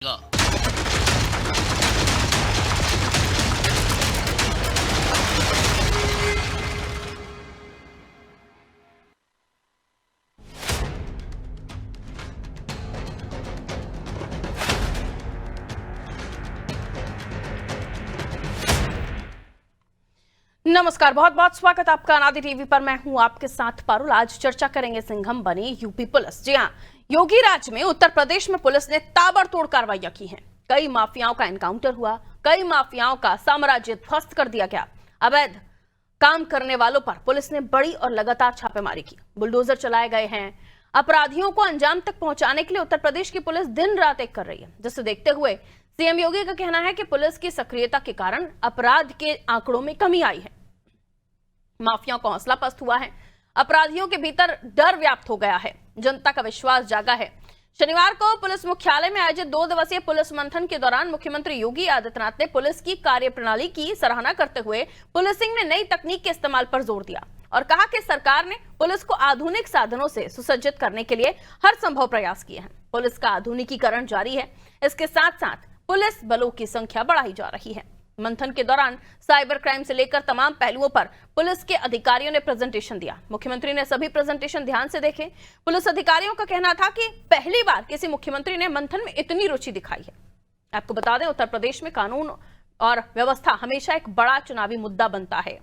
가 नमस्कार, बहुत बहुत स्वागत आपका अनादि टीवी पर। मैं हूं आपके साथ पारुल। आज चर्चा करेंगे सिंघम बनी यूपी पुलिस। जी हां, योगी राज में उत्तर प्रदेश में पुलिस ने ताबड़तोड़ कार्रवाइयां की हैं। कई माफियाओं का एनकाउंटर हुआ, कई माफियाओं का साम्राज्य ध्वस्त कर दिया गया। अवैध काम करने वालों पर पुलिस ने बड़ी और लगातार छापेमारी की, बुलडोजर चलाए गए हैं। अपराधियों को अंजाम तक पहुंचाने के लिए उत्तर प्रदेश की पुलिस दिन रात एक कर रही है, जिसे देखते हुए सीएम योगी का कहना है कि पुलिस की सक्रियता के कारण अपराध के आंकड़ों में कमी आई है। माफियाओं का हौसला पस्त हुआ है, अपराधियों के भीतर डर व्याप्त हो गया है, जनता का विश्वास जागा है। शनिवार को पुलिस मुख्यालय में आयोजित 2 दिवसीय पुलिस मंथन के दौरान मुख्यमंत्री योगी आदित्यनाथ ने पुलिस की कार्यप्रणाली की सराहना करते हुए पुलिसिंग में नई तकनीक के इस्तेमाल पर जोर दिया और कहा कि सरकार ने पुलिस को आधुनिक साधनों से सुसज्जित करने के लिए हर संभव प्रयास किए हैं। पुलिस का आधुनिकीकरण जारी है, इसके साथ साथ पुलिस बलों की संख्या बढ़ाई जा रही है। मंथन के दौरान साइबर क्राइम से लेकर तमाम पहलुओं पर पुलिस के अधिकारियों ने प्रेजेंटेशन दिया। मुख्यमंत्री ने सभी प्रेजेंटेशन ध्यान से देखे। पुलिस अधिकारियों का कहना था कि पहली बार किसी मुख्यमंत्री ने मंथन में इतनी रुचि दिखाई है। आपको बता दें, उत्तर प्रदेश में कानून और व्यवस्था हमेशा एक बड़ा चुनावी मुद्दा बनता है।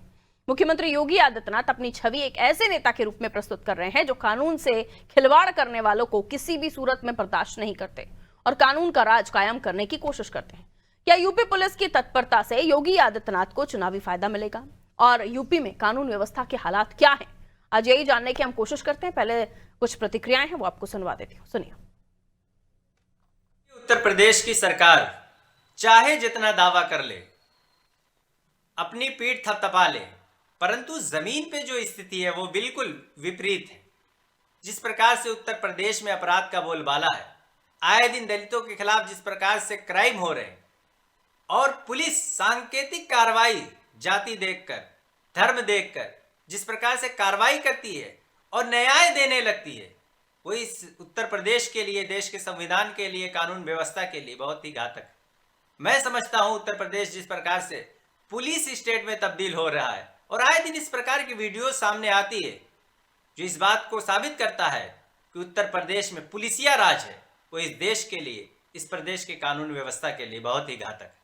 मुख्यमंत्री योगी आदित्यनाथ अपनी छवि एक ऐसे नेता के रूप में प्रस्तुत कर रहे हैं जो कानून से खिलवाड़ करने वालों को किसी भी सूरत में बर्दाश्त नहीं करते और कानून का राज कायम करने की कोशिश करते हैं। क्या यूपी पुलिस की तत्परता से योगी आदित्यनाथ को चुनावी फायदा मिलेगा और यूपी में कानून व्यवस्था के हालात क्या हैं? आज यही जानने की हम कोशिश करते हैं। पहले कुछ प्रतिक्रियाएं हैं, वो आपको सुनवा देती हूँ, सुनिए। उत्तर प्रदेश की सरकार चाहे जितना दावा कर ले, अपनी पीठ थपथपा ले, परंतु जमीन पे जो स्थिति है वो बिल्कुल विपरीत है। जिस प्रकार से उत्तर प्रदेश में अपराध का बोलबाला है, आए दिन दलितों के खिलाफ जिस प्रकार से क्राइम हो रहे हैं और पुलिस सांकेतिक कार्रवाई जाति देखकर, धर्म देखकर जिस प्रकार से कार्रवाई करती है और न्याय देने लगती है, वो इस उत्तर प्रदेश के लिए, देश के संविधान के लिए, कानून व्यवस्था के लिए बहुत ही घातक है। मैं समझता हूं उत्तर प्रदेश जिस प्रकार से पुलिस स्टेट में तब्दील हो रहा है और आए दिन इस प्रकार की वीडियो सामने आती है जो इस बात को साबित करता है कि उत्तर प्रदेश में पुलिसिया राज है, वो इस देश के लिए, इस प्रदेश के कानून व्यवस्था के लिए बहुत ही घातक है।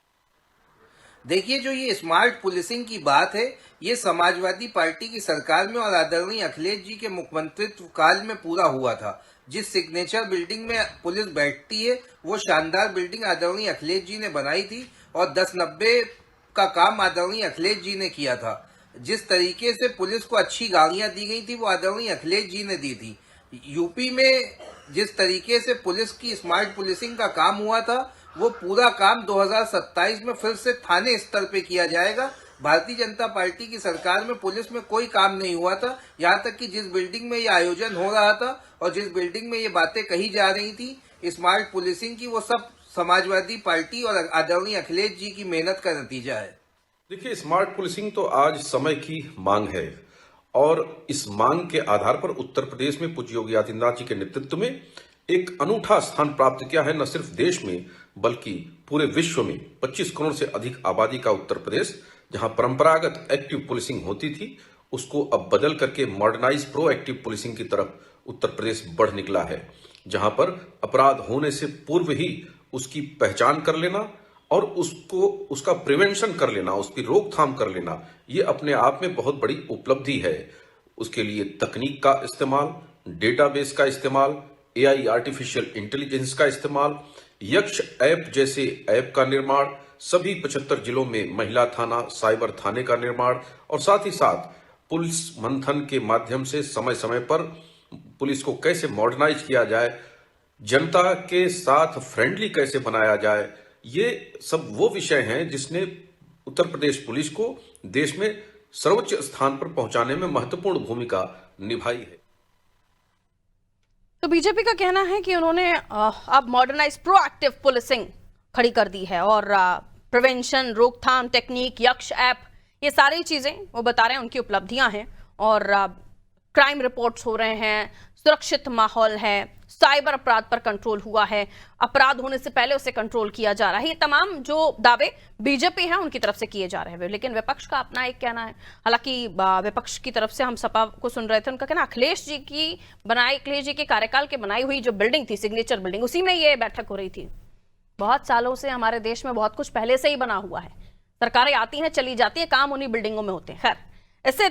देखिए, जो ये स्मार्ट पुलिसिंग की बात है, ये समाजवादी पार्टी की सरकार में और आदरणीय अखिलेश जी के मुख्यमंत्रित्व काल में पूरा हुआ था। जिस सिग्नेचर बिल्डिंग में पुलिस बैठती है, वो शानदार बिल्डिंग आदरणीय अखिलेश जी ने बनाई थी और 10-90 का काम आदरणीय अखिलेश जी ने किया था। जिस तरीके से पुलिस को अच्छी गाड़ियां दी गई थी, वो आदरणीय अखिलेश जी ने दी थी। यूपी में जिस तरीके से पुलिस की स्मार्ट पुलिसिंग का काम हुआ था, वो पूरा काम 2027 में फिर से थाने स्तर पे किया जाएगा। भारतीय जनता पार्टी की सरकार में पुलिस में कोई काम नहीं हुआ था। यहाँ तक कि जिस बिल्डिंग में ये आयोजन हो रहा था और जिस बिल्डिंग में ये बातें कही जा रही थी स्मार्ट पुलिसिंग की, वो सब समाजवादी पार्टी और आदरणीय अखिलेश जी की मेहनत का नतीजा है। देखिए, स्मार्ट पुलिसिंग तो आज समय की मांग है और इस मांग के आधार पर उत्तर प्रदेश में पूज्य योगी आदित्यनाथ जी के नेतृत्व में एक अनूठा स्थान प्राप्त किया है। न सिर्फ देश में बल्कि पूरे विश्व में 25 करोड़ से अधिक आबादी का उत्तर प्रदेश, जहां परंपरागत एक्टिव पुलिसिंग होती थी, उसको अब बदल करके मॉडर्नाइज प्रोएक्टिव पुलिसिंग की तरफ उत्तर प्रदेश बढ़ निकला है, जहां पर अपराध होने से पूर्व ही उसकी पहचान कर लेना और उसका प्रिवेंशन कर लेना, उसकी रोकथाम कर लेना, ये अपने आप में बहुत बड़ी उपलब्धि है। उसके लिए तकनीक का इस्तेमाल, डेटाबेस का इस्तेमाल, AI आर्टिफिशियल इंटेलिजेंस का इस्तेमाल, यक्ष ऐप जैसे ऐप का निर्माण, सभी 75 जिलों में महिला थाना, साइबर थाने का निर्माण और साथ ही साथ पुलिस मंथन के माध्यम से समय समय पर पुलिस को कैसे मॉडर्नाइज किया जाए, जनता के साथ फ्रेंडली कैसे बनाया जाए, ये सब वो विषय हैं जिसने उत्तर प्रदेश पुलिस को देश में सर्वोच्च स्थान पर पहुंचाने में महत्वपूर्ण भूमिका निभाई है। तो बीजेपी का कहना है कि उन्होंने अब मॉडर्नाइज प्रोएक्टिव पुलिसिंग खड़ी कर दी है और प्रिवेंशन, रोकथाम, टेक्निक, यक्ष ऐप, ये सारी चीजें वो बता रहे हैं उनकी उपलब्धियां हैं और क्राइम रिपोर्ट्स हो रहे हैं, सुरक्षित माहौल है, साइबर अपराध पर कंट्रोल हुआ है, अपराध होने से पहले उसे कंट्रोल किया जा रहा है। ये तमाम जो दावे बीजेपी है उनकी तरफ से किए जा रहे हैं, लेकिन विपक्ष का अपना एक कहना है। हालांकि विपक्ष की तरफ से हम सपा को सुन रहे थे, उनका कहना अखिलेश जी के कार्यकाल के बनाई हुई जो बिल्डिंग थी, सिग्नेचर बिल्डिंग, उसी में ये बैठक हो रही थी। बहुत सालों से हमारे देश में बहुत कुछ पहले से ही बना हुआ है, सरकारें आती हैं चली जाती हैं, काम उन्हीं बिल्डिंगों में होते हैं। खैर, इससे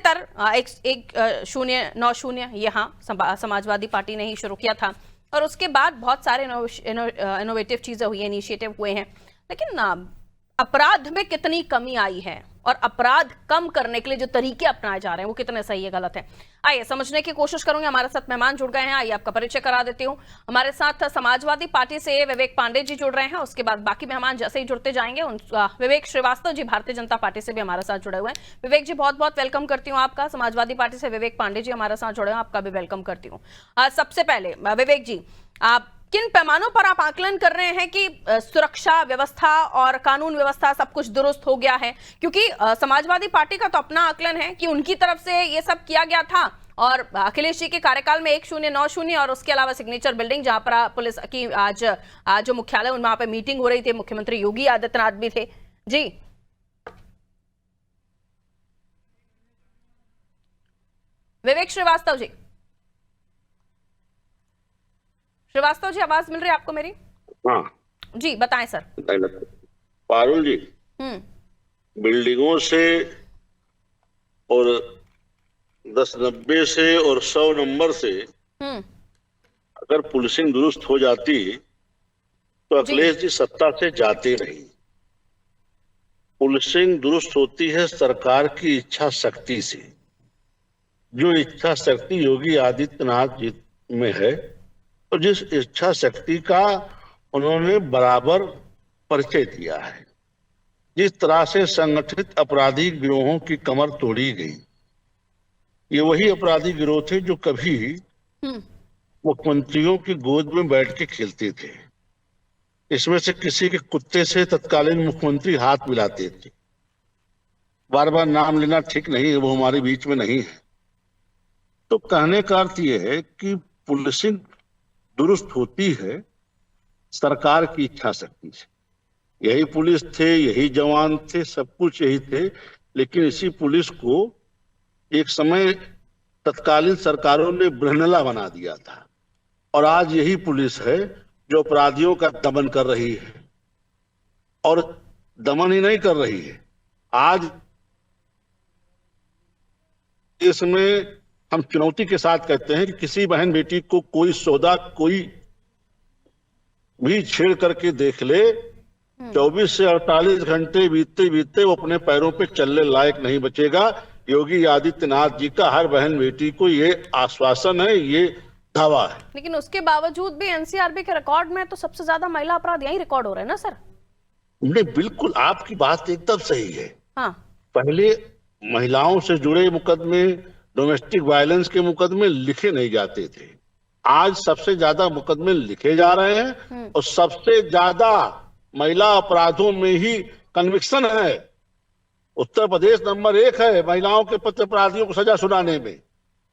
090 यहाँ समाजवादी पार्टी ने ही शुरू किया था और उसके बाद बहुत सारे इनोवेटिव चीजें हुई, इनिशिएटिव हुए हैं, लेकिन अपराध में कितनी कमी आई है और अपराध कम करने के लिए जो तरीके अपनाए जा रहे हैं वो कितने सही है, गलत है, आइए समझने की कोशिश करूंगे। हमारे साथ मेहमान जुड़ गए हैं, आइए आपका परिचय करा देती हूँ। हमारे साथ समाजवादी पार्टी से विवेक पांडे जी जुड़ रहे हैं, उसके बाद बाकी मेहमान जैसे ही जुड़ते जाएंगे। विवेक श्रीवास्तव जी भारतीय जनता पार्टी से भी हमारे साथ जुड़े हुए हैं। विवेक जी बहुत बहुत वेलकम करती हूँ आपका। समाजवादी पार्टी से विवेक पांडे जी हमारे साथ जुड़े हैं, आपका भी वेलकम करती हूँ। सबसे पहले विवेक जी, आप किन पैमानों पर आप आकलन कर रहे हैं कि सुरक्षा व्यवस्था और कानून व्यवस्था सब कुछ दुरुस्त हो गया है? क्योंकि समाजवादी पार्टी का तो अपना आकलन है कि उनकी तरफ से ये सब किया गया था और अखिलेश जी के कार्यकाल में 1090 और उसके अलावा सिग्नेचर बिल्डिंग, जहां पर पुलिस की आज जो मुख्यालय वहां पर मीटिंग हो रही थी, मुख्यमंत्री योगी आदित्यनाथ भी थे। जी विवेक श्रीवास्तव जी, श्रीवास्तव जी आवाज मिल रही है आपको मेरी? हाँ जी बताएं सर। पारुल जी, बिल्डिंगों से और 1090 से और 100 नंबर से अगर पुलिसिंग दुरुस्त हो जाती तो अखिलेश जी सत्ता से जाते नहीं। पुलिसिंग दुरुस्त होती है सरकार की इच्छा शक्ति से, जो इच्छा शक्ति योगी आदित्यनाथ जी में है और जिस इच्छा शक्ति का उन्होंने बराबर परिचय दिया है। जिस तरह से संगठित अपराधी गिरोहों की कमर तोड़ी गई, ये वही अपराधी गिरोह थे जो कभी मुख्यमंत्रियों की गोद में बैठ के खेलते थे। इसमें से किसी के कुत्ते से तत्कालीन मुख्यमंत्री हाथ मिलाते थे। बार बार नाम लेना ठीक नहीं है, वो हमारे बीच में नहीं है। तो कहने का अर्थ यह है कि पुलिसिंग दुरुस्त होती है सरकार की इच्छा शक्ति से। यही पुलिस थे, यही जवान थे, सब कुछ यही थे, लेकिन इसी पुलिस को एक समय तत्कालीन सरकारों ने बृहनला बना दिया था और आज यही पुलिस है जो अपराधियों का दमन कर रही है। और दमन ही नहीं कर रही है, आज इसमें हम चुनौती के साथ कहते हैं कि किसी बहन बेटी को कोई सौदा कोई भी छेड़ करके देख ले, 24 से 48 घंटे बीतते बीतते वो अपने पैरों पे चलने लायक नहीं बचेगा। योगी आदित्यनाथ जी का हर बहन बेटी को ये आश्वासन है, ये दावा है। लेकिन उसके बावजूद भी एनसीआरबी के रिकॉर्ड में तो सबसे ज्यादा महिला अपराध यही रिकॉर्ड हो रहे हैं ना सर? नहीं, बिल्कुल आपकी बात एकदम सही है। हाँ, पहले महिलाओं से जुड़े मुकदमे, डोमेस्टिक वायलेंस के मुकदमे लिखे नहीं जाते थे। आज सबसे ज्यादा मुकदमे लिखे जा रहे हैं और सबसे ज्यादा महिला अपराधों में ही कन्विक्शन है। उत्तर प्रदेश नंबर 1 है महिलाओं के प्रति अपराधियों को सजा सुनाने में।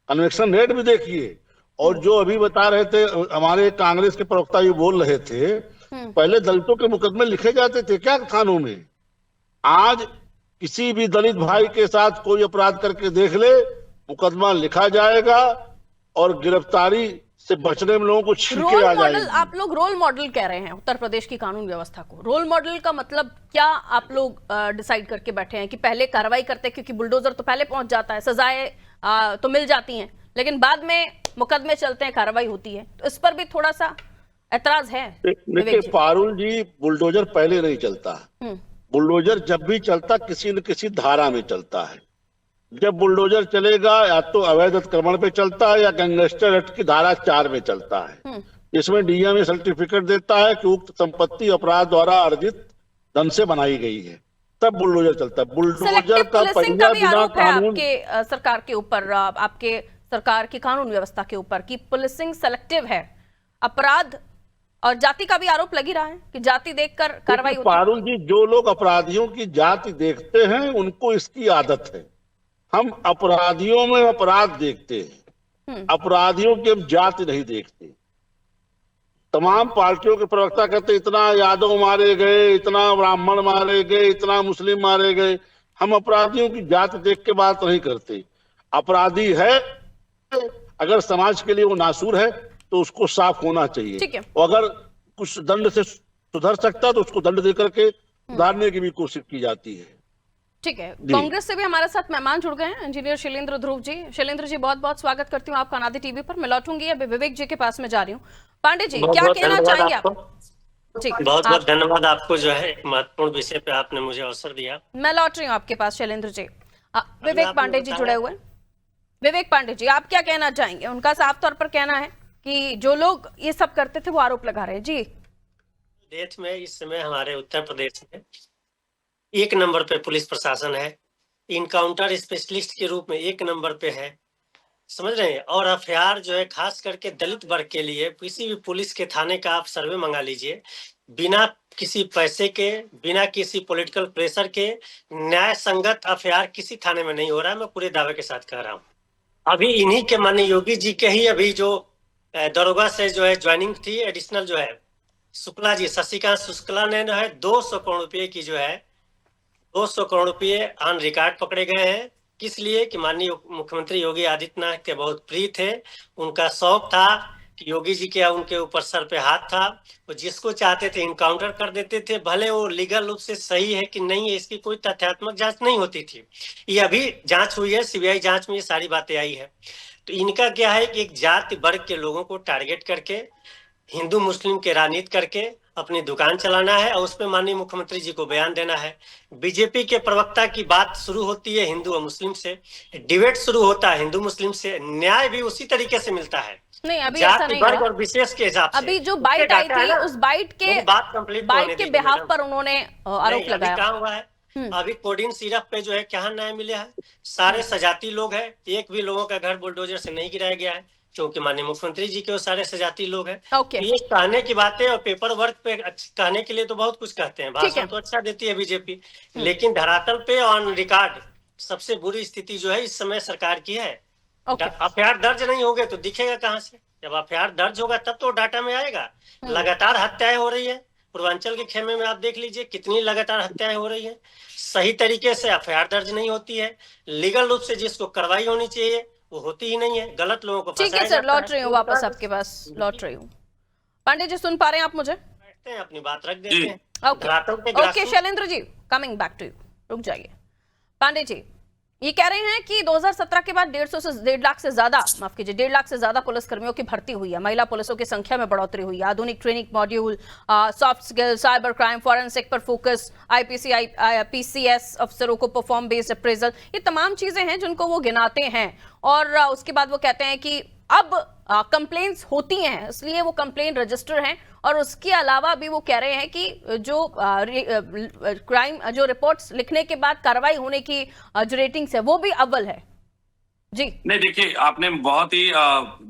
कन्विक्शन रेट भी देखिए। और जो अभी बता रहे थे हमारे कांग्रेस के प्रवक्ता, ये बोल रहे थे पहले दलितों के मुकदमे लिखे जाते थे क्या थानों में। आज किसी भी दलित भाई के साथ कोई अपराध करके देख ले, मुकदमा लिखा जाएगा और गिरफ्तारी से बचने में लोगों को छींके आ जाएगी। आप लोग रोल मॉडल कह रहे हैं उत्तर प्रदेश की कानून व्यवस्था को। रोल मॉडल का मतलब क्या आप लोग डिसाइड करके बैठे हैं कि पहले कार्रवाई करते हैं, क्योंकि बुलडोजर तो पहले पहुंच जाता है, सजाएं तो मिल जाती हैं, लेकिन बाद में मुकदमे चलते हैं, कार्रवाई होती है, तो इस पर भी थोड़ा सा ऐतराज है। देखिए पारुल जी, बुलडोजर पहले नहीं चलता। बुलडोजर जब भी चलता किसी न किसी धारा में चलता है। जब बुलडोजर चलेगा या तो अवैध अतिक्रमण पे चलता है या गैंगस्टर एक्ट की धारा 4 में चलता है। इसमें डीएमए सर्टिफिकेट देता है कि उक्त संपत्ति अपराध द्वारा अर्जित धन से बनाई गई है, तब बुलडोजर चलता है। बुलडोजर का पहिया बिना कानून आपके सरकार के ऊपर, आपके सरकार की कानून व्यवस्था के ऊपर कि पुलिसिंग सेलेक्टिव है, अपराध और जाति का भी आरोप लगी रहा है कि जाति देखकर कार्रवाई होती है। पारुल जी, जो लोग अपराधियों की जाति देखते हैं उनको इसकी आदत है। हम अपराधियों में अपराध देखते हैं, अपराधियों की हम जाति नहीं देखते। तमाम पार्टियों के प्रवक्ता कहते इतना यादव मारे गए, इतना ब्राह्मण मारे गए, इतना मुस्लिम मारे गए। हम अपराधियों की जात देख के बात नहीं करते। अपराधी है, अगर समाज के लिए वो नासूर है तो उसको साफ होना चाहिए। ठीक है। और अगर कुछ दंड से सुधर सकता है तो उसको दंड देकर के सुधारने की भी कोशिश की जाती है। ठीक है। कांग्रेस से भी हमारे साथ मेहमान जुड़ गए हैं, इंजीनियर शैलेंद्र ध्रुव जी। शैलेंद्र जी, बहुत बहुत स्वागत करती हूँ आपका अनादि टीवी पर। मैं लौटूंगी, अभी विवेक जी के पास में जा रही हूँ। पांडे जी, क्या कहना चाहेंगे आप? जी, बहुत बहुत धन्यवाद आपको, जो है एक महत्वपूर्ण विषय पे आपने मुझे अवसर दिया। मैं लौट रही हूँ आपके पास शैलेंद्र जी। विवेक पांडे जी जुड़े हुए हैं। विवेक पांडे जी, आप क्या कहना चाहेंगे? उनका साफ तौर पर कहना है कि जो लोग ये सब करते थे वो आरोप लगा रहे हैं। जी, देश में इस समय हमारे उत्तर प्रदेश में एक नंबर पे पुलिस प्रशासन है, इनकाउंटर स्पेशलिस्ट के रूप में एक नंबर पे है, समझ रहे हैं। और एफआईआर जो है खास करके दलित वर्ग के लिए किसी भी पुलिस के थाने का आप सर्वे मंगा लीजिए, बिना किसी पैसे के, बिना किसी पॉलिटिकल प्रेशर के न्याय संगत एफआईआर किसी थाने में नहीं हो रहा है। मैं पूरे दावे के साथ कह रहा हूँ। अभी इन्हीं के माननीय योगी जी के ही अभी जो दरोगा से जो है ज्वाइनिंग थी, एडिशनल जो है शुक्ला जी, शशिकांत शुक्ला ने जो है 200 करोड़ रुपए की जो है 200 करोड़ रुपए ऑन रिकॉर्ड पकड़े गए हैं। किस लिए? कि माननीय मुख्यमंत्री योगी आदित्यनाथ के बहुत प्रिय थे। उनका शौक था कि योगी जी के उनके ऊपर सर पे हाथ था, वो जिसको चाहते थे इनकाउंटर कर देते थे, भले वो लीगल रूप से सही है कि नहीं है इसकी कोई तथ्यात्मक जांच नहीं होती थी। ये अभी जांच हुई है, सीबीआई जांच में ये सारी बातें आई है। तो इनका क्या है कि एक जाति वर्ग के लोगों को टारगेट करके, हिंदू मुस्लिम के राजनीति करके अपनी दुकान चलाना है और उसमें माननीय मुख्यमंत्री जी को बयान देना है। बीजेपी के प्रवक्ता की बात शुरू होती है हिंदू और मुस्लिम से, डिबेट शुरू होता है हिंदू मुस्लिम से, न्याय भी उसी तरीके से मिलता है। नहीं, अभी ऐसा नहीं वर्ग हुआ। और विशेष के हिसाब से अभी जो बाइट आई थी, उस बाइट के बिहाफ पर उन्होंने आरोप लगाया। क्या हुआ है अभी कोडिन सिरप पे जो है क्या न्याय मिला है? सारे सजाती लोग हैं, एक भी लोगों का घर बुलडोजर से नहीं गिराया गया है, क्योंकि माननीय मुख्यमंत्री जी के वो सारे सजाती लोग हैं। ये कहने की बातें और पेपर वर्क पे कहने के लिए तो बहुत कुछ कहते हैं, भाषण तो अच्छा देती है बीजेपी, लेकिन धरातल पे ऑन रिकॉर्ड सबसे बुरी स्थिति जो है इस समय सरकार की है। एफआईआर दर्ज नहीं होंगे तो दिखेगा कहाँ से? जब एफआईआर दर्ज होगा तब तो डाटा में आएगा। लगातार हत्याएं हो रही है पूर्वांचल के खेमे में, आप देख लीजिए कितनी लगातार हत्याएं हो रही है। सही तरीके से एफआईआर दर्ज नहीं होती है, लीगल रूप से जिसको कार्रवाई होनी चाहिए वो होती ही नहीं है, गलत लोगों को ठीक है सर, लौट रही हूँ वापस आपके पास, लौट रही हूँ। पांडे जी, सुन पा रहे हैं आप मुझे? बैठते हैं, अपनी बात रख देते हैं। Okay Shailendra ji, coming back to you. रुक जाइए। पांडे जी, ये कह रहे हैं कि 2017 के बाद 1.5 लाख से ज्यादा, माफ कीजिए, 1.5 लाख से ज्यादा पुलिसकर्मियों की भर्ती हुई है, महिला पुलिसों की संख्या में बढ़ोतरी हुई है, आधुनिक training module, soft skill, cyber crime, forensic पर फोकस, आईपीसी पीसीएस अफसरों को परफॉर्म बेस्ड अप्रेजल, ये तमाम चीजें हैं जिनको वो गिनाते हैं। और उसके बाद वो कहते हैं कि अब कंप्लेंट्स होती हैं, इसलिए वो कंप्लेंट रजिस्टर हैं। और उसके अलावा भी वो कह रहे हैं कि जो क्राइम जो रिपोर्ट्स लिखने के बाद कार्रवाई होने की जो रेटिंग्स है वो भी अव्वल है। जी नहीं, देखिए, आपने बहुत ही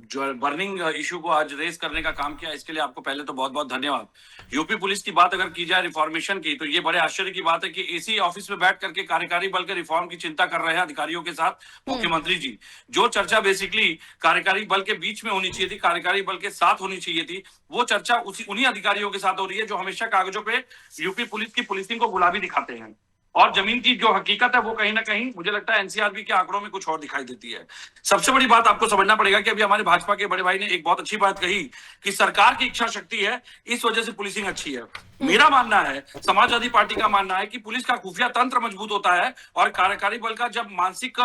जो बर्निंग इशू को आज रेज करने का काम किया, इसके लिए आपको पहले तो बहुत बहुत धन्यवाद। यूपी पुलिस की बात अगर की जाए रिफॉर्मेशन की, तो ये बड़े आश्चर्य की बात है कि इसी ऑफिस में बैठ करके कार्यकारी बल के रिफॉर्म की चिंता कर रहे हैं अधिकारियों के साथ मुख्यमंत्री जी। जो चर्चा बेसिकली कार्यकारी बल के बीच में होनी चाहिए थी, कार्यकारी बल के साथ होनी चाहिए थी, वो चर्चा उन्हीं अधिकारियों के साथ हो रही है जो हमेशा कागजों पे यूपी पुलिस की पुलिसिंग को गुलाबी दिखाते हैं, और जमीन की जो हकीकत है वो कहीं ना कहीं मुझे लगता है एनसीआरबी के आंकड़ों में कुछ और दिखाई देती है। सबसे बड़ी बात आपको समझना पड़ेगा कि अभी हमारे भाजपा के बड़े भाई ने एक बहुत अच्छी बात कही कि सरकार की इच्छा शक्ति है, इस वजह से पुलिसिंग अच्छी है। मेरा मानना है, समाजवादी पार्टी का मानना है कि पुलिस का खुफिया तंत्र मजबूत होता है और कार्यकारी बल का जब मानसिक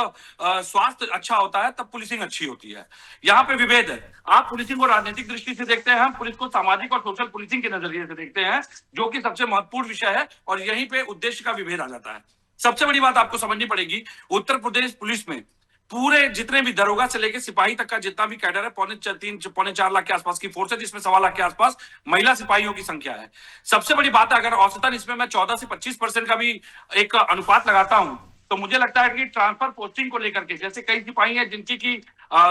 स्वास्थ्य अच्छा होता है तब पुलिसिंग अच्छी होती है। यहाँ पे विभेद है। आप पुलिसिंग को राजनीतिक दृष्टि से देखते हैं, हम पुलिस को सामाजिक और सोशल पुलिसिंग के नजरिए से देखते हैं, जो कि सबसे महत्वपूर्ण विषय है, और यहीं पे उद्देश्य का विभेद आ जाता है। सबसे बड़ी बात आपको समझनी पड़ेगी, उत्तर प्रदेश पुलिस में पूरे जितने भी दरोगा से लेकर सिपाही तक का जितना भी कैडर है, 3.4 लाख के आसपास की फोर्स है, जिसमें 1.25 लाख के आसपास महिला सिपाहियों की संख्या है। सबसे बड़ी बात है, अगर औसतन इसमें मैं 14 से 25% का भी एक अनुपात लगाता हूं, तो मुझे लगता है कि ट्रांसफर पोस्टिंग को लेकर के, जैसे कई सिपाही हैं जिनकी की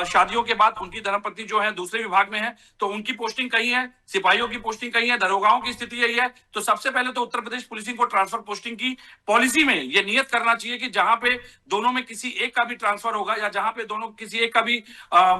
शादियों के बाद उनकी धर्मपत्नी जो है दूसरे विभाग में है, तो उनकी पोस्टिंग कहीं है, सिपाहियों की पोस्टिंग कहीं है, दरोगाओं की स्थिति यही है। तो सबसे पहले तो उत्तर प्रदेश पुलिसिंग को ट्रांसफर पोस्टिंग की पॉलिसी में ये नियत करना चाहिए कि जहां पे दोनों में किसी एक का भी ट्रांसफर होगा, या जहां पे दोनों किसी एक का भी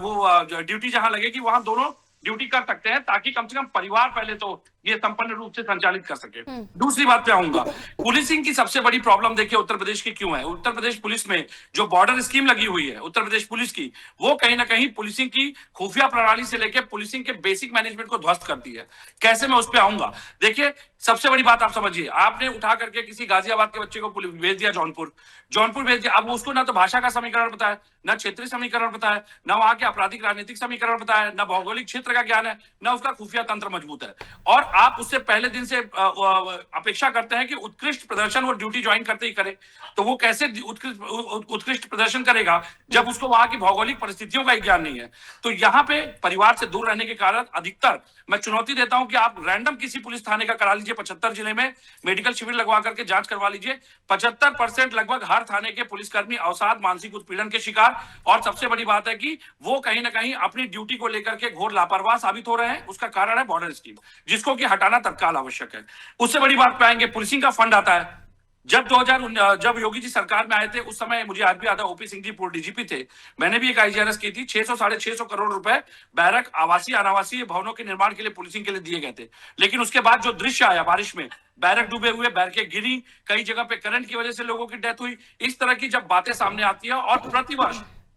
वो ड्यूटी जहां लगेगी, वहां दोनों ड्यूटी कर सकते हैं, ताकि कम से कम परिवार पहले तो ये संपन्न रूप से संचालित कर सके। दूसरी बात पे आऊंगा, पुलिसिंग की सबसे बड़ी प्रॉब्लम देखिए उत्तर प्रदेश की क्यों है। उत्तर प्रदेश पुलिस में जो बॉर्डर स्कीम लगी हुई है उत्तर प्रदेश पुलिस की, वो कहीं ना कहीं पुलिसिंग की खुफिया प्रणाली से लेकर पुलिसिंग के बेसिक मैनेजमेंट को ध्वस्त करती है। कैसे, मैं उस पर आऊंगा। देखिए, सबसे बड़ी बात आप समझिए, आपने उठा करके किसी गाजियाबाद के बच्चे को भेज दिया जौनपुर भेज दिया। अब उसको ना तो भाषा का समीकरण पता है, ना क्षेत्रीय समीकरण पता है, ना वहां के आपराधिक राजनीतिक समीकरण पता है, ना भौगोलिक क्षेत्र का ज्ञान है, ना उसका खुफिया तंत्र मजबूत है। और आप उससे पहले दिन से अपेक्षा करते हैं कि उत्कृष्ट प्रदर्शन वो ड्यूटी ज्वाइन करते ही करे। तो वो कैसे उत्कृष्ट प्रदर्शन करेगा जब उसको वहां की भौगोलिक परिस्थितियों का ज्ञान नहीं है। तो यहाँ पे परिवार से दूर रहने के कारण अधिकतर मैं चुनौती देता हूं कि आप रैंडम किसी पुलिस थाने का करा लीजिए, 75 जिले में मेडिकल शिविर लगवा करके जांच करवा लीजिए। 75% लगभग हर थाने के पुलिसकर्मी अवसाद, मानसिक उत्पीड़न के शिकार, और सबसे बड़ी बात है कि वो कहीं ना कहीं अपनी ड्यूटी को लेकर के घोर लापरवाह साबित हो रहे हैं। उसका कारण है बॉर्डर स्कीम, जिसको कि हटाना तत्काल आवश्यक है। उससे बड़ी बात पे आएंगे, पुलिसिंग का फंड आता है। जब योगी जी सरकार में आए थे, उस समय मुझे आज भी याद है, ओपी सिंह जी पूर्व डीजीपी थे, मैंने भी एक आईजीआरएस की थी। 600-650 करोड़ रुपए बैरक, आवासीय अनावासीय भवनों के निर्माण के लिए पुलिसिंग के लिए दिए गए थे। लेकिन उसके बाद जो दृश्य आया बारिश में, बैरक डूबे हुए, बैरकें गिरी, कई जगह पे करंट की वजह से लोगों की डेथ हुई, इस तरह की जब बातें सामने आती है, और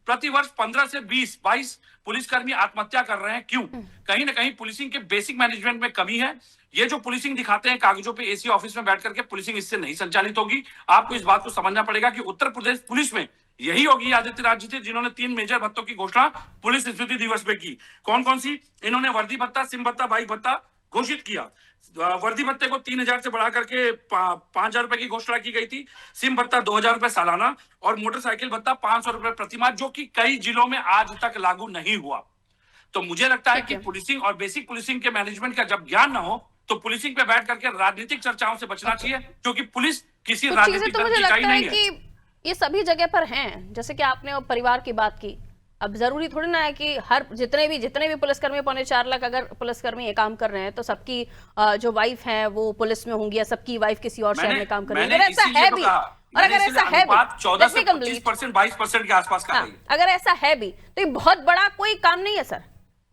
प्रतिवर्ष 15 से 20-22 पुलिसकर्मी आत्महत्या कर रहे हैं, क्यों? कहीं ना कहीं पुलिसिंग के बेसिक मैनेजमेंट में कमी है। ये जो पुलिसिंग दिखाते हैं कागजों पे एसी ऑफिस में बैठ करके, पुलिसिंग इससे नहीं संचालित होगी। आपको इस बात को समझना पड़ेगा कि उत्तर प्रदेश पुलिस में यही योगी आदित्यनाथ जी थे जिन्होंने 3 मेजर भत्तों की घोषणा पुलिस स्मृति दिवस पे की। कौन कौन सी? इन्होंने वर्दी भत्ता, सिम भत्ता, बाई भत्ता घोषित किया। वर्दी भत्ते को 3000 से बढ़ा करके 5000 रुपए की घोषणा की गई थी। सिम भत्ता 2000 रुपए सालाना, और मोटरसाइकिल भत्ता 500 रुपए प्रतिमाह, जो कि कई जिलों में आज तक लागू नहीं हुआ। तो मुझे लगता है कि पुलिसिंग और बेसिक पुलिसिंग के मैनेजमेंट का जब ज्ञान ना हो, तो पुलिसिंग पे बैठ करके राजनीतिक चर्चाओं से बचना चाहिए, क्योंकि पुलिस किसी राजनीतिक दल की इकाई नहीं है। कि ये सभी जगह पर हैं, जैसे कि आपने परिवार की बात की। अब जरूरी थोड़ी ना है कि हर जितने भी पुलिसकर्मी, 4.25 लाख अगर पुलिसकर्मी ये काम कर रहे हैं, तो सबकी जो वाइफ है वो पुलिस में होंगी, या सबकी वाइफ किसी और शहर में काम कर रही है। अगर ऐसा है भी, और अगर ऐसा है भी, 14 से 25%, 22% के आसपास का है। अगर ऐसा है भी, तो ये बहुत बड़ा कोई काम नहीं है सर।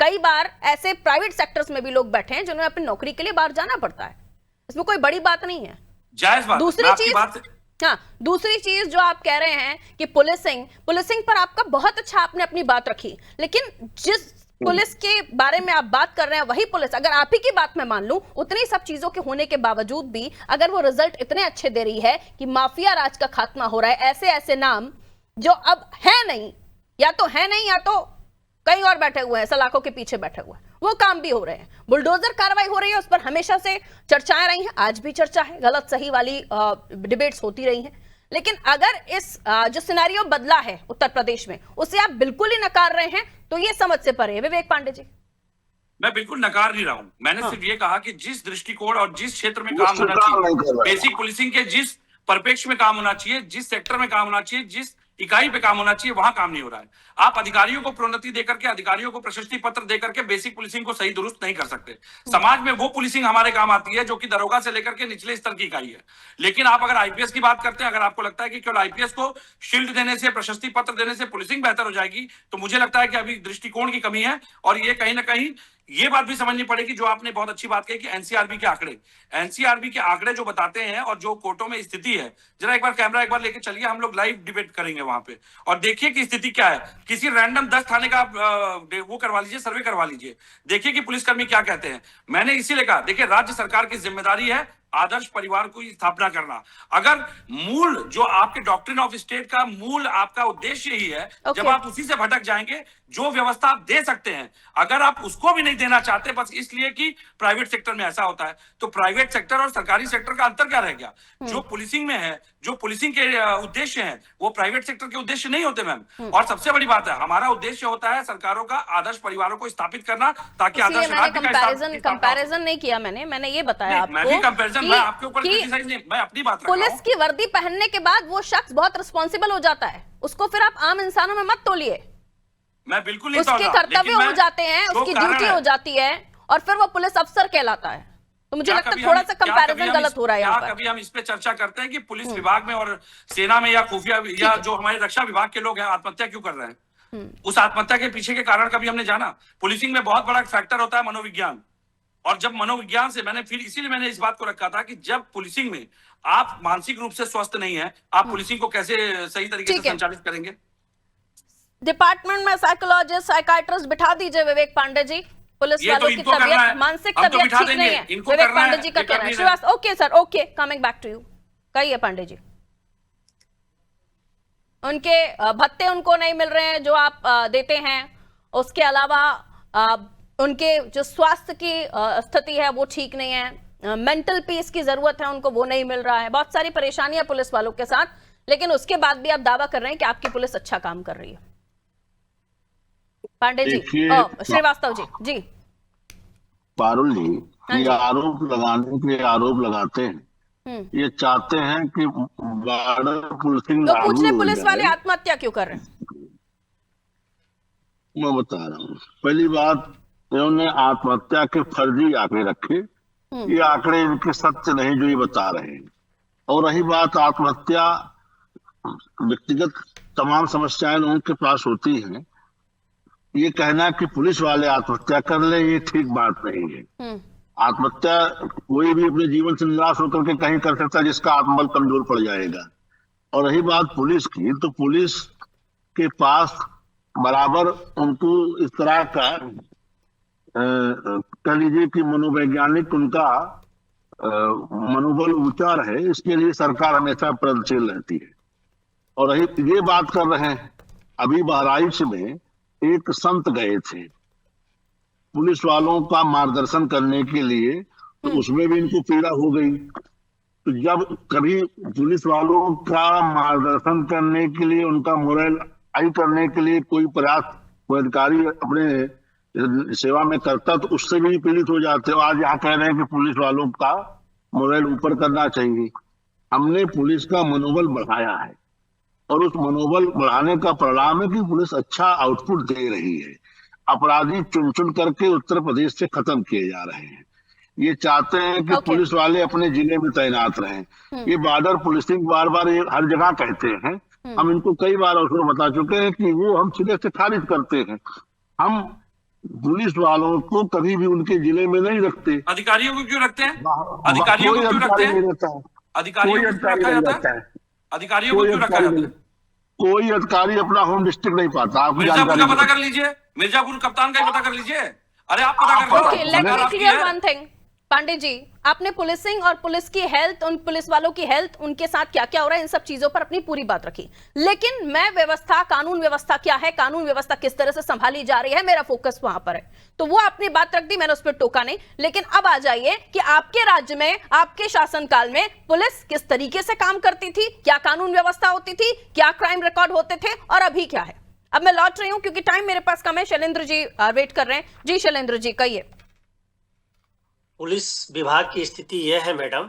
कई बार ऐसे प्राइवेट सेक्टर्स में भी लोग बैठे हैं जिन्हें अपनी नौकरी के लिए बाहर जाना पड़ता है। इसमें कोई बड़ी बात नहीं है, जायज बात। दूसरी चीज जो आप कह रहे हैं कि पुलिसिंग पर आपका बहुत अच्छा, आपने अपनी बात रखी, लेकिन जिस पुलिस के बारे में आप बात कर रहे हैं वही पुलिस, अगर आप ही की बात मैं मान लूं, उतनी सब चीजों के होने के बावजूद भी अगर वो रिजल्ट इतने अच्छे दे रही है कि माफिया राज का खात्मा हो रहा है, ऐसे नाम जो अब है नहीं, या तो कहीं और बैठे हुए हैं, सलाखों के पीछे बैठे हुए हैं, वो काम भी हो रहे हैं। बुलडोजर कार्रवाई हो रही है, उस पर हमेशा से चर्चाएं रही हैं, आज भी चर्चा है, गलत सही वाली डिबेट्स होती रही हैं। लेकिन अगर इस जो सिनेरियो बदला है उत्तर प्रदेश में, उसे आप बिल्कुल ही नकार रहे हैं, तो ये समझ से परे है। विवेक पांडे जी, मैं बिल्कुल नकार नहीं रहा हूं। मैंने सिर्फ ये कहा कि जिस दृष्टिकोण और जिस क्षेत्र में काम होना चाहिए, बेसिक पुलिसिंग के जिस परिप्रेक्ष्य में काम होना चाहिए, जिस सेक्टर में काम होना चाहिए, जिस इकाई पे काम होना चाहिए, वहां काम नहीं हो रहा है। आप अधिकारियों को प्रोन्नति देकर के, अधिकारियों को प्रशस्ति पत्र देकर के बेसिक पुलिसिंग को सही दुरुस्त नहीं कर सकते। समाज में वो पुलिसिंग हमारे काम आती है जो कि दरोगा से लेकर के निचले स्तर की इकाई है। लेकिन आप अगर आईपीएस की बात करते हैं, अगर आपको लगता है कि केवल आईपीएस को शील्ड देने से, प्रशस्ति पत्र देने से पुलिसिंग बेहतर हो जाएगी, तो मुझे लगता है कि अभी दृष्टिकोण की कमी है। और ये कहीं ना कहीं ये बात भी समझनी पड़ेगी, जो आपने बहुत अच्छी बात कही कि एनसीआरबी के आंकड़े जो बताते हैं और जो कोर्टों में स्थिति है, जरा एक बार कैमरा लेके चलिए, हम लोग लाइव डिबेट करेंगे वहां पे, और देखिए कि स्थिति क्या है। किसी रैंडम 10 थाने का वो करवा लीजिए, सर्वे करवा लीजिए, देखिए कि पुलिसकर्मी क्या कहते हैं। मैंने इसीलिए कहा, देखिए राज्य सरकार की जिम्मेदारी है आदर्श परिवार को स्थापना करना। अगर मूल जो आपके डॉक्ट्रिन ऑफ स्टेट का मूल आपका उद्देश्य ही है, जब आप उसी से भटक जाएंगे, जो व्यवस्था आप दे सकते हैं अगर आप उसको भी नहीं देना चाहते, बस इसलिए कि प्राइवेट सेक्टर में ऐसा होता है, तो प्राइवेट सेक्टर और सरकारी सेक्टर का अंतर क्या रह गया? जो पुलिसिंग में है, जो पुलिसिंग के उद्देश्य हैं, वो प्राइवेट सेक्टर के उद्देश्य नहीं होते मैम। और सबसे बड़ी बात है, हमारा उद्देश्य होता है सरकारों का आदर्श परिवारों को स्थापित करना, ताकि आदर्श कंपैरिजन नहीं किया मैंने ये बताया आपको, मैं भी कंपैरिजन, मैं आपके ऊपर क्रिटिसाइज नहीं, मैं अपनी बात रख रहा हूं। पुलिस की वर्दी पहनने के बाद वो शख्स बहुत रिस्पॉन्सिबल हो जाता है, उसको फिर आप आम इंसानों में मत तोलिए। मैं बिल्कुल नहीं, उसके कर्तव्य हो जाते हैं, उसकी ड्यूटी हो जाती है, और फिर वो पुलिस अफसर कहलाता है। तो मुझे लगता है थोड़ा सा कंपैरिजन गलत हो रहा है यहाँ पर। कभी हम इस पे चर्चा करते हैं कि पुलिस विभाग में और सेना में या खुफिया या जो हमारे रक्षा विभाग के लोग हैं आत्महत्या क्यों कर रहे हैं? उस आत्महत्या के पीछे के कारण का भी हमने जाना। पुलिसिंग में बहुत बड़ा फैक्टर होता है मनोविज्ञान, और जब मनोविज्ञान से इसीलिए मैंने इस बात को रखा था कि जब पुलिसिंग में आप मानसिक रूप से स्वस्थ नहीं है, आप पुलिसिंग को कैसे सही तरीके से संचालित करेंगे? डिपार्टमेंट में साइकोलॉजिस्ट, साइकाइट्रिस्ट बिठा दीजिए विवेक पांडे जी। पुलिस वालों की तबीयत, मानसिक तबीयत ठीक नहीं है, विवेक पांडे जी का कहना है। Srivastava, okay sir, okay, coming back to you. कहिए पांडे जी। उनके भत्ते उनको नहीं मिल रहे हैं जो आप देते हैं, उसके अलावा उनके जो स्वास्थ्य की स्थिति है वो ठीक नहीं है, मेंटल पीस की जरूरत है उनको, वो नहीं मिल रहा है, बहुत सारी परेशानियां पुलिस वालों के साथ, लेकिन उसके बाद भी आप दावा कर रहे हैं कि आपकी पुलिस अच्छा काम कर रही है। पांडे जी, श्रीवास्तव जी। जी पारुल जी, ये आरोप लगाने के आरोप लगाते हैं, ये चाहते हैं कि बॉर्डर पुलिसिंग तो पूछ रहे पुलिस वाले आत्महत्या क्यों कर रहे हैं? मैं बता रहा हूँ। पहली बात, इन्होंने आत्महत्या के फर्जी आंकड़े रखे, ये आंकड़े इनके सत्य नहीं जो ये बता रहे हैं। और रही बात आत्महत्या, व्यक्तिगत तमाम समस्याएं लोगों के पास होती हैं, ये कहना कि पुलिस वाले आत्महत्या कर ले, ये ठीक बात नहीं है। आत्महत्या कोई भी अपने जीवन से निराश होकर के कहीं कर सकता है जिसका आत्मबल कमजोर पड़ जाएगा। और रही बात पुलिस की, तो पुलिस के पास बराबर उनको इस तरह का कह लीजिए कि मनोवैज्ञानिक उनका मनोबल ऊंचा रहे, इसके लिए सरकार हमेशा प्रयत्नशील रहती है। और रही ये बात कर रहे हैं, अभी बहराइच में एक संत गए थे पुलिस वालों का मार्गदर्शन करने के लिए, तो उसमें भी इनको पीड़ा हो गई। तो जब कभी पुलिस वालों का मार्गदर्शन करने के लिए, उनका मोरल हाई करने के लिए कोई प्रयास कोई अधिकारी अपने सेवा में करता, तो उससे भी पीड़ित हो जाते हो। आज यहाँ कह रहे हैं कि पुलिस वालों का मोरल ऊपर करना चाहिए। हमने पुलिस का मनोबल बढ़ाया है, और उस मनोबल बढ़ाने का परिणाम है कि पुलिस अच्छा आउटपुट दे रही है। अपराधी चुन चुन करके उत्तर प्रदेश से खत्म किए जा रहे हैं। ये चाहते हैं कि पुलिस वाले अपने जिले में तैनात रहें। ये बॉर्डर पुलिसिंग बार बार ये हर जगह कहते हैं, हम इनको कई बार उसको बता चुके हैं कि वो हम सिरे से खारिज करते हैं। हम पुलिस वालों को कभी भी उनके जिले में नहीं रखते। अधिकारियों को क्यों रखते हैं? अधिकारियों को क्यों रखते हैं? अधिकारियों को क्यों रखा जाता है? अधिकारियों को क्यों रखा जाता है? कोई अधिकारी अपना होम डिस्ट्रिक्ट नहीं पाता। मिर्जापुर का पता कर लीजिए, मिर्जापुर कप्तान का ही पता कर लीजिए। अरे आप पता कर लो। Okay, let me clear one thing. Pandey ji, आपने पुलिसिंग और पुलिस की हेल्थ, उन पुलिस वालों की हेल्थ, उनके साथ क्या क्या हो रहा है, इन सब चीजों पर अपनी पूरी बात रखी, लेकिन मैं व्यवस्था, कानून व्यवस्था क्या है, कानून व्यवस्था किस तरह से संभाली जा रही है, मेरा फोकस वहां पर है। तो वो आपने बात रख दी, मैंने उस पर टोका नहीं। लेकिन अब आ जाइए कि आपके राज्य में, आपके शासनकाल में पुलिस किस तरीके से काम करती थी, क्या कानून व्यवस्था होती थी, क्या क्राइम रिकॉर्ड होते थे, और अभी क्या है। अब मैं लौट रही हूं क्योंकि टाइम मेरे पास कम है। शैलेंद्र जी वेट कर रहे हैं। जी शैलेंद्र जी, कहिए। पुलिस विभाग की स्थिति यह है मैडम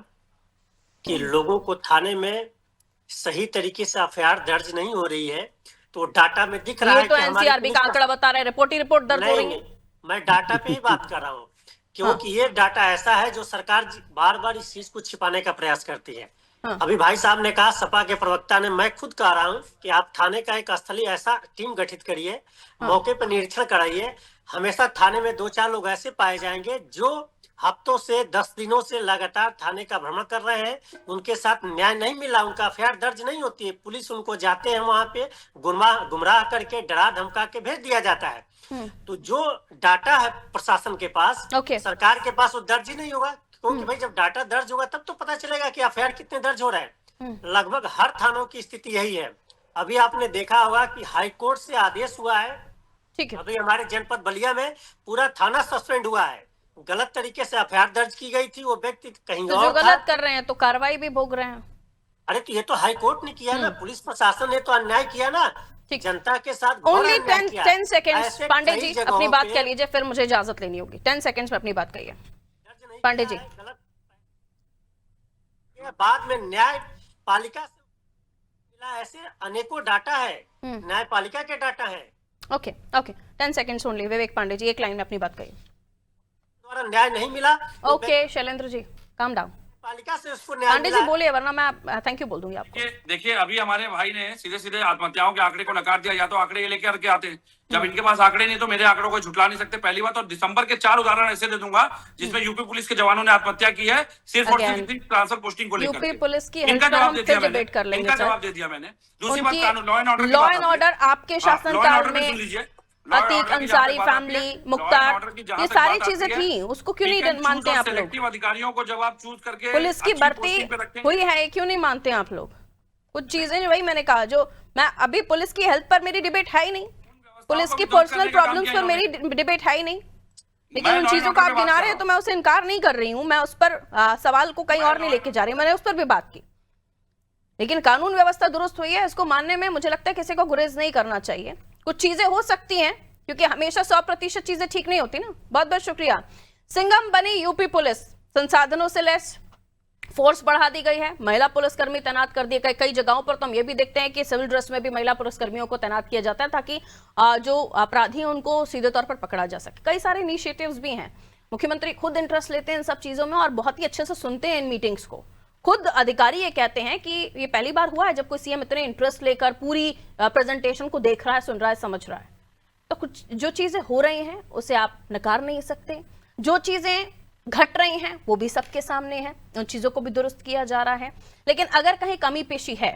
कि लोगों को थाने में सही तरीके से एफआईआर दर्ज नहीं हो रही है, तो डाटा में दिख रहा है तो एनसीआरबी का आंकड़ा बता रहा है, रिपोर्ट दर्ज हो रही है। मैं डाटा पे ही बात कर रहा हूँ, क्योंकि ये डाटा ऐसा है जो सरकार बार बार इस चीज को छिपाने का प्रयास करती है। अभी भाई साहब ने कहा, सपा के प्रवक्ता ने, मैं खुद कह रहा हूँ कि आप थाने का एक स्थलीय ऐसा टीम गठित करिए, मौके पर निरीक्षण कराइए। हमेशा थाने में 2-4 लोग ऐसे पाए जाएंगे जो हफ्तों से 10 दिनों से लगातार थाने का भ्रमण कर रहे हैं, उनके साथ न्याय नहीं मिला, उनका एफआईआर दर्ज नहीं होती है। पुलिस उनको जाते हैं वहां पे गुमराह करके, डरा धमका के भेज दिया जाता है। तो जो डाटा है प्रशासन के पास, सरकार के पास, वो दर्ज ही नहीं होगा, क्योंकि भाई जब डाटा दर्ज होगा तब तो पता चलेगा कि एफआईआर कितने दर्ज हो रहे हैं। लगभग हर थानों की स्थिति यही है। अभी आपने देखा होगा कि हाई कोर्ट से आदेश हुआ है, ठीक है, अभी हमारे जनपद बलिया में पूरा थाना सस्पेंड हुआ है, गलत तरीके से एफआईआर दर्ज की गई थी, वो व्यक्ति कहीं तो और जो गलत कर रहे हैं तो कार्रवाई भी भोग रहे हैं। अरे तो ये तो हाई कोर्ट ने किया ना, पुलिस प्रशासन ने तो अन्याय किया ना जनता के साथ। ओनली 10 सेकेंड्स पांडे जी अपनी बात कह लीजिए, फिर मुझे इजाजत लेनी होगी। 10 सेकेंड्स में अपनी बात कहिए पांडे जी। बाद में न्यायपालिका से मिला, ऐसे अनेकों डाटा है, न्यायपालिका के डाटा है। Okay 10 seconds only. Vivek Pandey ji, एक लाइन में अपनी बात कहिए। द्वारा न्याय नहीं मिला। ओके शैलेंद्र जी, काम डाउन। पालिका से उसको न्याय पांडे जी मिला। बोलिए, वरना मैं थैंक यू बोल दूंगी आपको। देखिए अभी हमारे भाई ने सीधे सीधे आत्महत्याओं के आंकड़े को नकार दिया, या तो आंकड़े ये लेकर के आते हैं, जब इनके पास आंकड़े नहीं तो मेरे आंकड़ों को झुटला नहीं सकते, पहली बात। और दिसंबर के 4 उदाहरण ऐसे दे दूंगा जिसमें यूपी पुलिस के जवानों ने आत्महत्या की है सिर्फ और सिर्फ ट्रांसफर पोस्टिंग को लेकर। यूपी पुलिस की इनका जवाब दे दिया मैंने, डिबेट कर लेंगे इनका सर। जवाब दे दिया मैंने। दूसरी बात, उनकी कानून law and order, law and order आपके शासनकाल में अतीक अंसारी फैमिली, मुख्तार, ये सारी चीजें थी, उसको क्यों नहीं मानते हैं आप लोग? सेलेक्टिव अधिकारियों को जब आप चूज करके पुलिस की अच्छी भर्ती पोस्टिंग पे रखेंगे, हुई है, क्यों नहीं मानते हैं आप लोग? कुछ चीजें जो वही मैंने कहा, जो मैं अभी पुलिस की हेल्थ पर मेरी डिबेट है ही नहीं, पुलिस की पर्सनल प्रॉब्लम्स पर मेरी डिबेट है ही नहीं, लेकिन उन चीजों को आप गिना रहे हैं तो मैं उसे इनकार नहीं कर रही हूं, मैं उस पर सवाल को कहीं और नहीं लेके जा रही, मैंने उस पर भी बात की। लेकिन कानून व्यवस्था दुरुस्त हुई है, इसको मानने में मुझे लगता है किसी को गुरेज नहीं करना चाहिए। कुछ चीजें हो सकती हैं, क्योंकि हमेशा 100% चीजें ठीक नहीं होती ना। बहुत बहुत शुक्रिया। सिंघम बनी यूपी पुलिस, संसाधनों से लैस, फोर्स बढ़ा दी गई है, महिला पुलिसकर्मी तैनात कर दिए गए कई जगहों पर। तो हम ये भी देखते हैं कि सिविल ड्रेस में भी महिला पुलिसकर्मियों को तैनात किया जाता है ताकि जो अपराधी हैं उनको सीधे तौर पर पकड़ा जा सके। कई सारे इनिशिएटिव्स भी हैं, मुख्यमंत्री खुद इंटरेस्ट लेते हैं इन सब चीजों में और बहुत ही अच्छे से सुनते हैं इन मीटिंग्स को। खुद अधिकारी ये कहते हैं कि ये पहली बार हुआ है जब कोई सीएम इतने इंटरेस्ट लेकर पूरी प्रेजेंटेशन को देख रहा है, सुन रहा है, समझ रहा है। तो कुछ जो चीजें हो रही हैं उसे आप नकार नहीं सकते, जो चीजें घट रही हैं वो भी सबके सामने है, उन चीजों को भी दुरुस्त किया जा रहा है। लेकिन अगर कहीं कमी पेशी है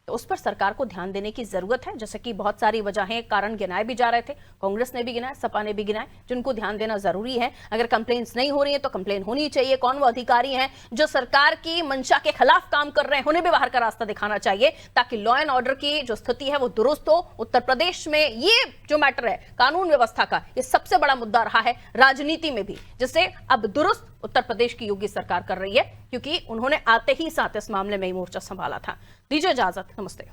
तो उस पर सरकार को ध्यान देने की जरूरत है। जैसे कि बहुत सारी वजहें, कारण गिनाए भी जा रहे थे, कांग्रेस ने भी गिनाए, सपा ने भी गिनाए, जिनको ध्यान देना जरूरी है। अगर कंप्लेंट्स नहीं हो रही है तो कंप्लेन होनी चाहिए। कौन वो अधिकारी हैं जो सरकार की मंशा के खिलाफ काम कर रहे हैं, उन्हें भी बाहर का रास्ता दिखाना चाहिए ताकि लॉ एंड ऑर्डर की जो स्थिति है वो दुरुस्त हो। उत्तर प्रदेश में ये जो मैटर है कानून व्यवस्था का, ये सबसे बड़ा मुद्दा रहा है राजनीति में भी, जिसे अब दुरुस्त उत्तर प्रदेश की योगी सरकार कर रही है, क्योंकि उन्होंने आते ही साथ इस मामले में ही मोर्चा संभाला था। दीजिए इजाजत, नमस्ते।